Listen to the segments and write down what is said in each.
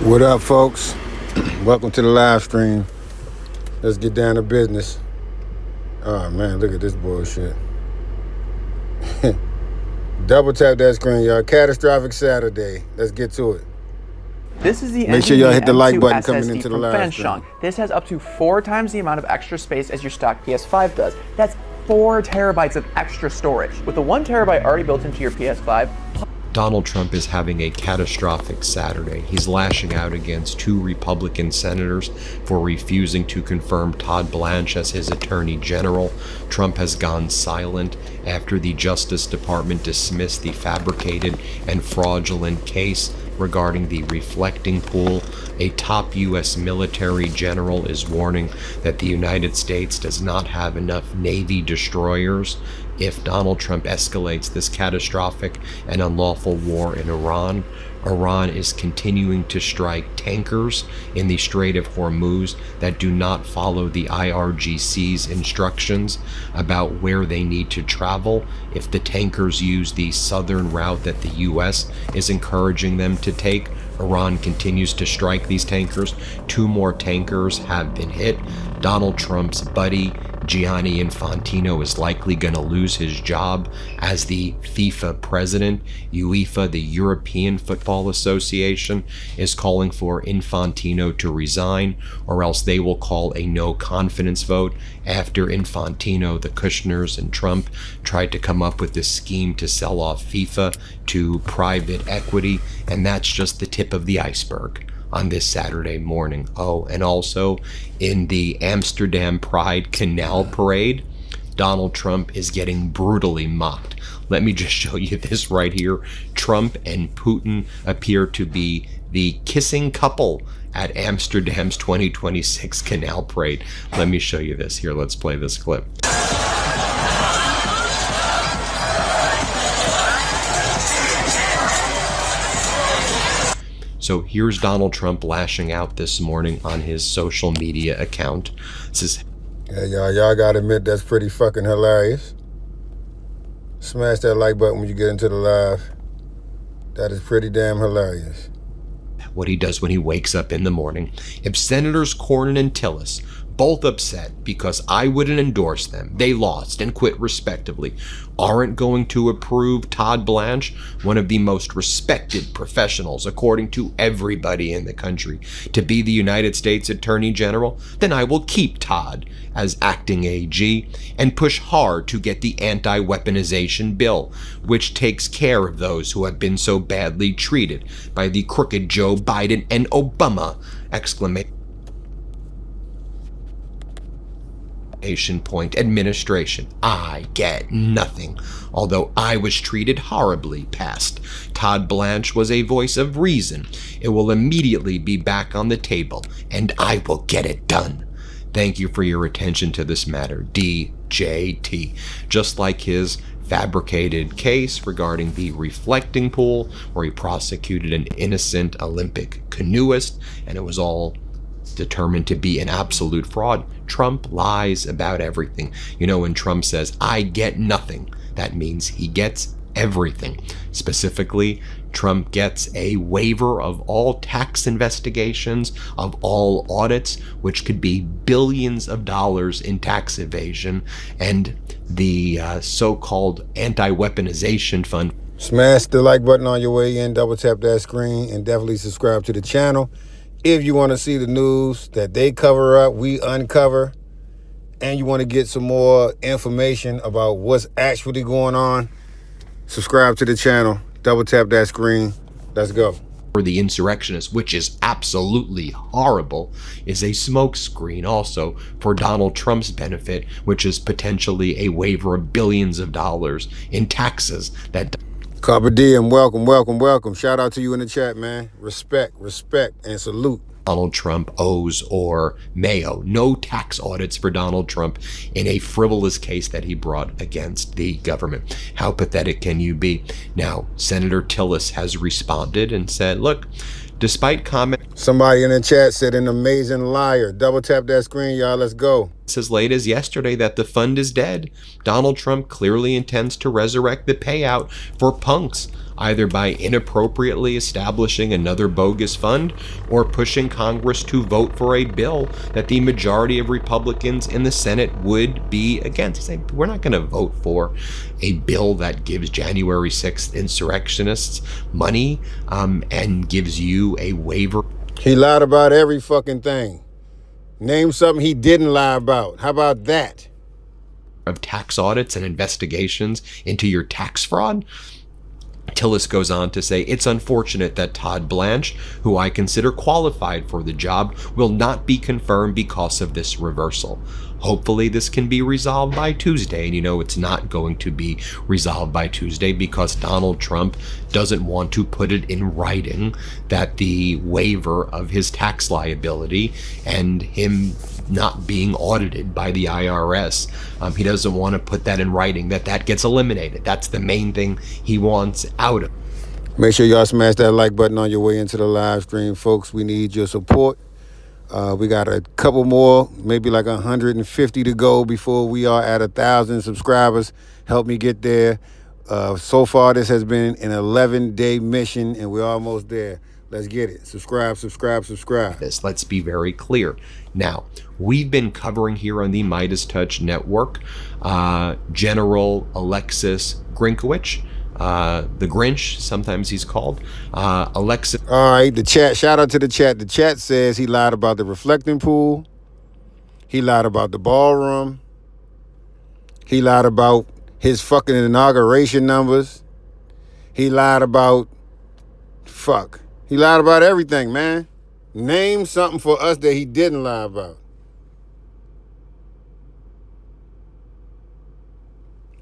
What up, folks? Welcome to the live stream. Let's get down to business. Oh man, look at this bullshit. Double tap that screen, y'all. Catastrophic Saturday. Let's get to it. This is the Make sure y'all hit the like button SSD coming into the from live stream. Fanshawe. This has up to 4 times the amount of extra space as your stock PS5 does. That's 4 terabytes of extra storage. With the 1 terabyte already built into your PS5. Donald Trump is having a catastrophic Saturday. He's lashing out against 2 Republican senators for refusing to confirm Todd Blanche as his attorney general. Trump has gone silent after the Justice Department dismissed the fabricated and fraudulent case regarding the reflecting pool. A top U.S. military general is warning that the United States does not have enough Navy destroyers. If Donald Trump escalates this catastrophic and unlawful war in Iran, Iran is continuing to strike tankers in the Strait of Hormuz that do not follow the IRGC's instructions about where they need to travel. If the tankers use the southern route that the U.S. is encouraging them to take, Iran continues to strike these tankers. 2 more tankers have been hit. Donald Trump's buddy, Gianni Infantino, is likely going to lose his job as the FIFA president. UEFA, the European Football Association, is calling for Infantino to resign, or else they will call a no confidence vote after Infantino, the Kushners, and Trump tried to come up with this scheme to sell off FIFA to private equity, and that's just the tip of the iceberg on this Saturday morning. Oh, and also in the Amsterdam Pride Canal Parade, Donald Trump is getting brutally mocked. Let me just show you this right here. Trump and Putin appear to be the kissing couple at Amsterdam's 2026 Canal Parade. Let me show you this. Here, let's play this clip. So here's Donald Trump lashing out this morning on his social media account. This is, Yeah, y'all gotta admit that's pretty fucking hilarious. Smash that like button when you get into the live. That is pretty damn hilarious. what he does when he wakes up in the morning. If Senators Cornyn and Tillis, both upset because I wouldn't endorse them, they lost and quit respectively, aren't going to approve Todd Blanche, one of the most respected professionals according to everybody in the country, to be the United States Attorney General, then I will keep Todd as acting AG and push hard to get the anti-weaponization bill, which takes care of those who have been so badly treated by the crooked Joe Biden and Obama! Administration. I get nothing, although I was treated horribly past. Todd Blanche was a voice of reason. It will immediately be back on the table, and I will get it done. Thank you for your attention to this matter, DJT. Just like his fabricated case regarding the reflecting pool, where he prosecuted an innocent Olympic canoeist, and it was all determined to be an absolute fraud. Trump lies about everything. You know, when Trump says, I get nothing, that means he gets everything. Specifically, Trump gets a waiver of all tax investigations, of all audits, which could be billions of dollars in tax evasion, and the so-called anti-weaponization fund. Smash the like button on your way in, double tap that screen, and definitely subscribe to the channel. If you want to see the news that they cover up, we uncover, and you want to get some more information about what's actually going on, subscribe to the channel, double tap that screen. Let's go. For the insurrectionists, which is absolutely horrible, is a smokescreen also for Donald Trump's benefit, which is potentially a waiver of billions of dollars in taxes that... Carpe diem, welcome, welcome, welcome. Shout out to you in the chat, man. Respect, respect, and salute. Donald Trump owes or may owe. No tax audits for Donald Trump in a frivolous case that he brought against the government. How pathetic can you be? Now, Senator Tillis has responded and said, look, despite comment... Somebody in the chat said an amazing liar. Double tap that screen, y'all. Let's go. As late as yesterday that the fund is dead, Donald Trump clearly intends to resurrect the payout for punks either by inappropriately establishing another bogus fund or pushing Congress to vote for a bill that the majority of Republicans in the Senate would be against. Say, we're not going to vote for a bill that gives January 6th insurrectionists money and gives you a waiver. He lied about every fucking thing. Name something he didn't lie about. How about that? Of tax audits and investigations into your tax fraud. Tillis goes on to say, it's unfortunate that Todd Blanche, who I consider qualified for the job, will not be confirmed because of this reversal. Hopefully this can be resolved by Tuesday. And it's not going to be resolved by Tuesday because Donald Trump doesn't want to put it in writing that the waiver of his tax liability and him not being audited by the IRS, he doesn't want to put that in writing, that gets eliminated. That's the main thing he wants out of. Make sure y'all smash that like button on your way into the live stream, folks. We need your support. We got a couple more, maybe like 150 to go before we are at 1,000 subscribers. Help me get there. So far, this has been an 11-day mission, and we're almost there. Let's get it. Subscribe, subscribe, subscribe. Let's be very clear. Now, we've been covering here on the Midas Touch Network General Alexis Grinkowicz, the Grinch, sometimes he's called. Alexis. All right, the chat. Shout out to the chat. The chat says he lied about the reflecting pool. He lied about the ballroom. He lied about his fucking inauguration numbers. He lied about... He lied about everything, man. Name something for us that he didn't lie about.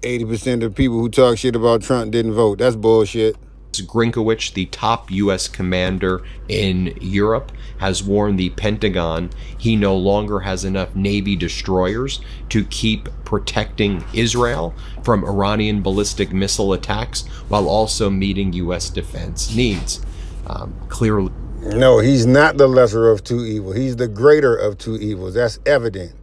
80% of the people who talk shit about Trump didn't vote. That's bullshit. Grinkowicz, the top U.S. commander in Europe, has warned the Pentagon he no longer has enough Navy destroyers to keep protecting Israel from Iranian ballistic missile attacks while also meeting U.S. defense needs. Clearly. No, he's not the lesser of two evils. He's the greater of two evils. That's evident.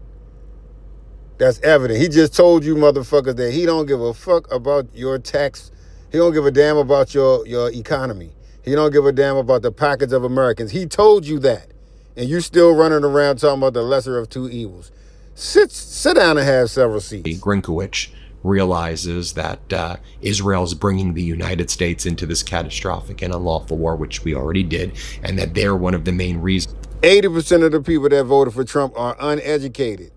That's evident. He just told you motherfuckers that he don't give a fuck about your tax. He don't give a damn about your economy. He don't give a damn about the pockets of Americans. He told you that. And you still running around talking about the lesser of two evils. Sit down and have several seats. Grinkowicz realizes that Israel is bringing the United States into this catastrophic and unlawful war, which we already did, and that they're one of the main reasons. 80% of the people that voted for Trump are uneducated,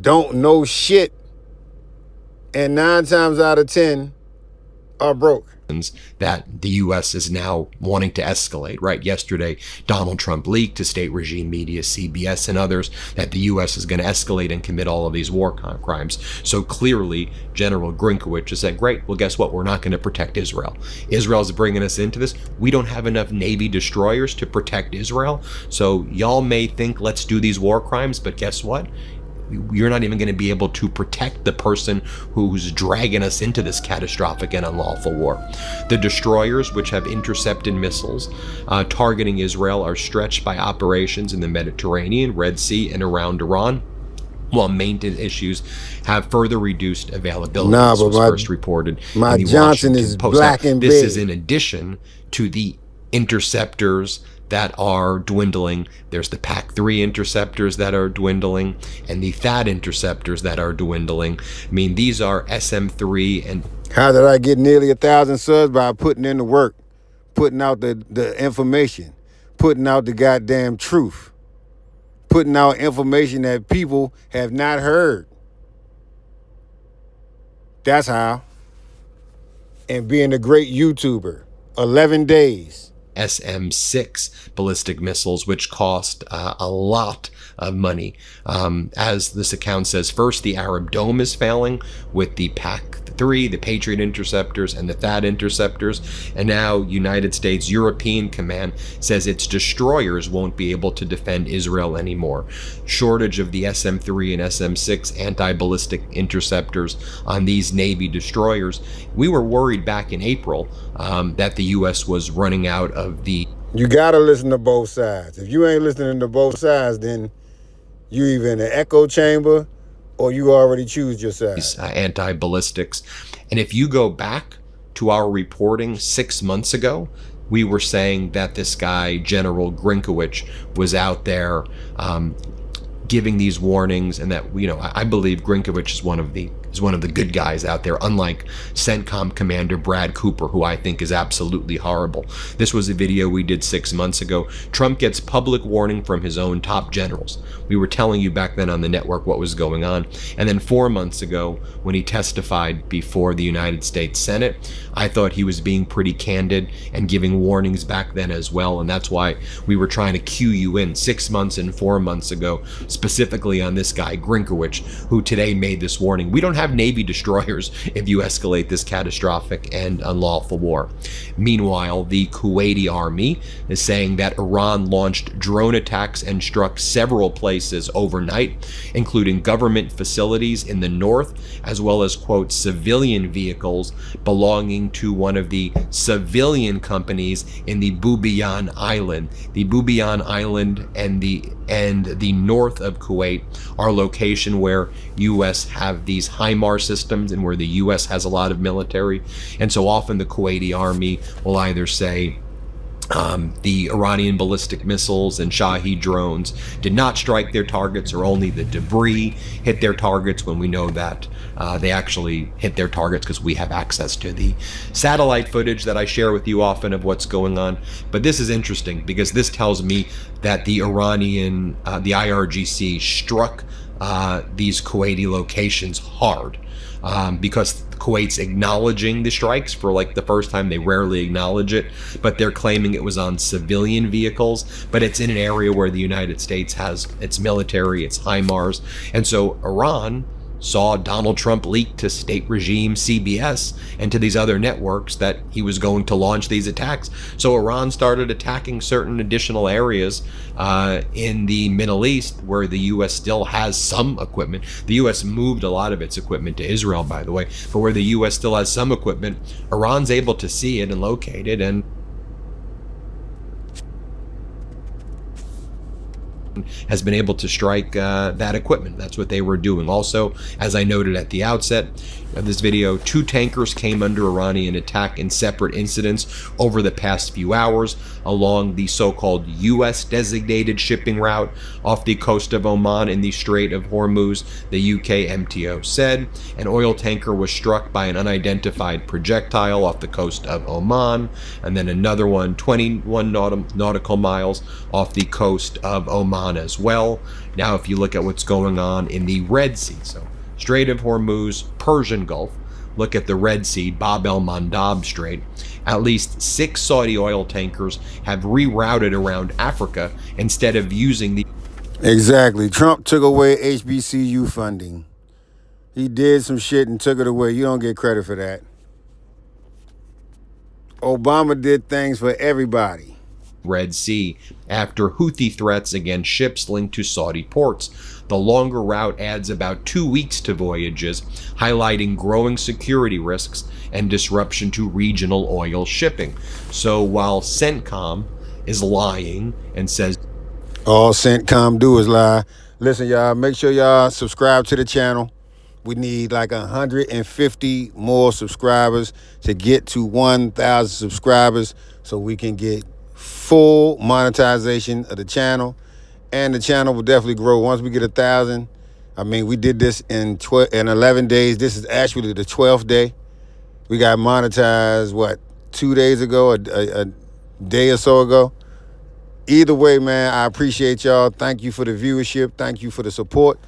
don't know shit, and 9 times out of 10 are broke. That the U.S. is now wanting to escalate, right? Yesterday, Donald Trump leaked to state regime media, CBS and others, that the U.S. is going to escalate and commit all of these war crimes. So clearly, General Grinkowicz has said, great, well, guess what? We're not going to protect Israel. Israel's bringing us into this. We don't have enough Navy destroyers to protect Israel. So y'all may think, let's do these war crimes, but guess what? You're not even going to be able to protect the person who's dragging us into this catastrophic and unlawful war. The destroyers, which have intercepted missiles targeting Israel, are stretched by operations in the Mediterranean, Red Sea, and around Iran, while maintenance issues have further reduced availability. This was first reported in the Johnson Washington is Post. black Now, and this big. is in addition to the interceptors that are dwindling. There's the PAC-3 interceptors that are dwindling and the THAAD interceptors that are dwindling. I mean, these are SM-3 and... How did I get nearly 1,000 subs? By putting in the work, putting out the information, putting out the goddamn truth, putting out information that people have not heard. That's how. And being a great YouTuber. 11 days. SM-6 ballistic missiles, which cost a lot of money. As this account says, first, the Arab Dome is failing with the PAC-3, the Patriot interceptors, and the THAAD interceptors. And now United States European Command says its destroyers won't be able to defend Israel anymore. Shortage of the SM-3 and SM-6 anti-ballistic interceptors on these Navy destroyers. We were worried back in April that the U.S. was running out of the... You gotta listen to both sides. If you ain't listening to both sides, then you either in an echo chamber or you already choose your side. Anti-ballistics. And if you go back to our reporting 6 months ago, we were saying that this guy, General Grinkowicz, was out there giving these warnings, and that, I believe Grinkowicz is one of the good guys out there, unlike CENTCOM Commander Brad Cooper, who I think is absolutely horrible. This was a video we did 6 months ago. Trump gets public warning from his own top generals. We were telling you back then on the network what was going on. And then 4 months ago, when he testified before the United States Senate, I thought he was being pretty candid and giving warnings back then as well. And that's why we were trying to cue you in 6 months and 4 months ago, specifically on this guy, Grinkowicz, who today made this warning. We don't have Navy destroyers if you escalate this catastrophic and unlawful war. Meanwhile, the Kuwaiti army is saying that Iran launched drone attacks and struck several places overnight, including government facilities in the north, as well as, quote, civilian vehicles belonging to one of the civilian companies in the Bubiyan Island. The Bubiyan Island and the north of Kuwait are a location where U.S. have these HIMARS systems and where the U.S. has a lot of military. And so often the Kuwaiti army will either say the Iranian ballistic missiles and Shahed drones did not strike their targets, or only the debris hit their targets, when we know that they actually hit their targets because we have access to the satellite footage that I share with you often of what's going on. But this is interesting because this tells me that the the IRGC struck these Kuwaiti locations hard, because Kuwait's acknowledging the strikes for like the first time. They rarely acknowledge it, but they're claiming it was on civilian vehicles, but it's in an area where the United States has its military, its HIMARS. And so Iran saw Donald Trump leak to state regime CBS and to these other networks that he was going to launch these attacks. So Iran started attacking certain additional areas in the Middle East where the U.S. still has some equipment. The U.S. moved a lot of its equipment to Israel, by the way, but where the U.S. still has some equipment, Iran's able to see it and locate it, and has been able to strike that equipment. That's what they were doing. Also, as I noted at the outset of this video, 2 tankers came under Iranian attack in separate incidents over the past few hours along the so-called U.S. designated shipping route off the coast of Oman in the Strait of Hormuz, the UK MTO said. An oil tanker was struck by an unidentified projectile off the coast of Oman, and then another one 21 nautical miles off the coast of Oman as well. Now, if you look at what's going on in the Red Sea, so Strait of Hormuz, Persian Gulf, look at the Red Sea, Bab el-Mandab Strait, at least 6 Saudi oil tankers have rerouted around Africa instead of using the... Exactly. Trump took away HBCU funding. He did some shit and took it away. You don't get credit for that. Obama did things for everybody. Red Sea after Houthi threats against ships linked to Saudi ports. The longer route adds about 2 weeks to voyages, highlighting growing security risks and disruption to regional oil shipping. So while CENTCOM is lying and says all CENTCOM do is lie, listen, y'all, make sure y'all subscribe to the channel. We need like 150 more subscribers to get to 1,000 subscribers so we can get full monetization of the channel, and the channel will definitely grow once we get 1,000. I mean, we did this in 11 days. This is actually the 12th day. We got monetized, what, 2 days ago, a day or so ago. Either way, man, I appreciate y'all. Thank you for the viewership. Thank you for the support.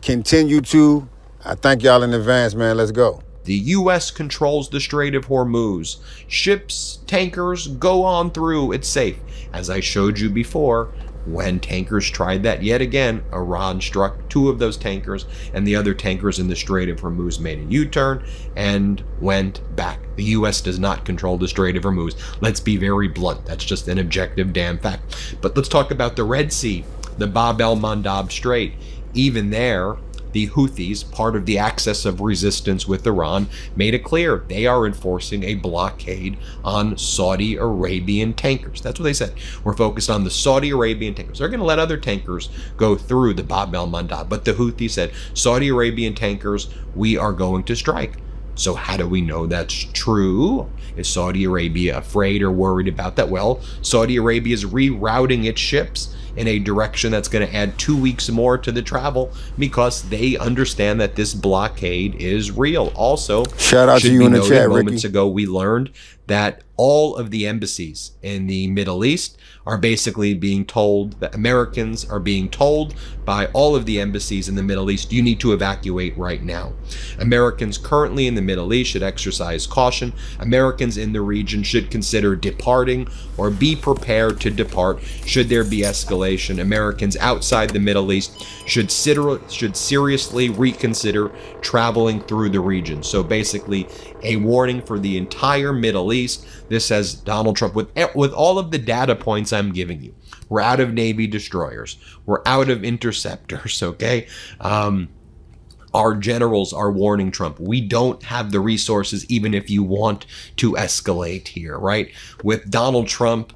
Continue to. I thank y'all in advance, man. Let's go. The U.S. controls the Strait of Hormuz. Ships, tankers, go on through. It's safe. As I showed you before, when tankers tried that yet again, Iran struck 2 of those tankers, and the other tankers in the Strait of Hormuz made a U-turn and went back. The U.S. does not control the Strait of Hormuz. Let's be very blunt. That's just an objective damn fact. But let's talk about the Red Sea, the Bab el-Mandab Strait. Even there, the Houthis, part of the axis of resistance with Iran, made it clear they are enforcing a blockade on Saudi Arabian tankers. That's what they said. We're focused on the Saudi Arabian tankers. They're going to let other tankers go through the Bab el-Mandab, but the Houthis said, Saudi Arabian tankers, we are going to strike. So how do we know that's true? Is Saudi Arabia afraid or worried about that? Well, Saudi Arabia is rerouting its ships in a direction that's going to add 2 weeks more to the travel because they understand that this blockade is real. Also, shout out to you in the chat, Ricky. Moments ago, we learned that all of the embassies in the Middle East are basically being told, that Americans are being told by all of the embassies in the Middle East, you need to evacuate right now. Americans currently in the Middle East should exercise caution. Americans in the region should consider departing or be prepared to depart should there be escalation. Americans outside the Middle East should seriously reconsider traveling through the region. So basically, a warning for the entire Middle East. This says Donald Trump with all of the data points I'm giving you. We're out of Navy destroyers. We're out of interceptors, okay? Our generals are warning Trump. We don't have the resources, even if you want to escalate here, right? With Donald Trump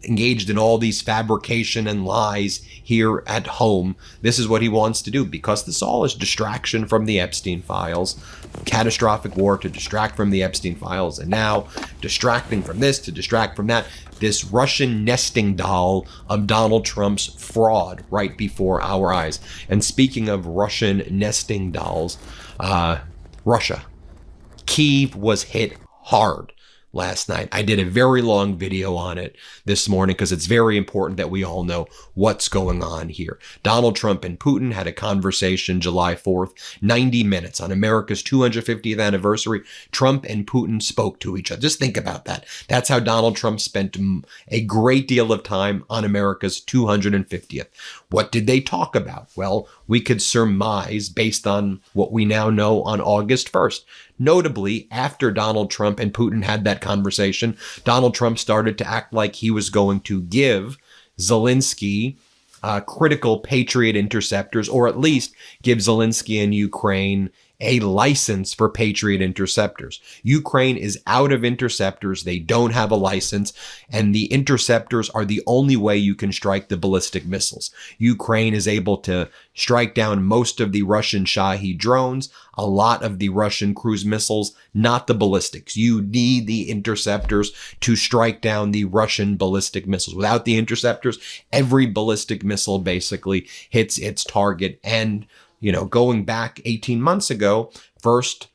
engaged in all these fabrication and lies here at home, this is what he wants to do, because this all is distraction from the Epstein files, catastrophic war to distract from the Epstein files, and now distracting from this to distract from that, this Russian nesting doll of Donald Trump's fraud right before our eyes. And speaking of Russian nesting dolls, Russia, Kyiv was hit hard last night. I did a very long video on it this morning because it's very important that we all know what's going on here. Donald Trump and Putin had a conversation July 4th, 90 minutes on America's 250th anniversary. Trump and Putin spoke to each other. Just think about that. That's how Donald Trump spent a great deal of time on America's 250th. What did they talk about? Well, we could surmise based on what we now know on August 1st. Notably, after Donald Trump and Putin had that conversation, Donald Trump started to act like he was going to give Zelensky critical Patriot interceptors, or at least give Zelensky and Ukraine a license for Patriot interceptors. Ukraine is out of interceptors. They don't have a license, and the interceptors are the only way you can strike the ballistic missiles. Ukraine is able to strike down most of the Russian Shahed drones, a lot of the Russian cruise missiles, not the ballistics. You need the interceptors to strike down the Russian ballistic missiles. Without the interceptors, every ballistic missile basically hits its target. And going back 18 months ago, first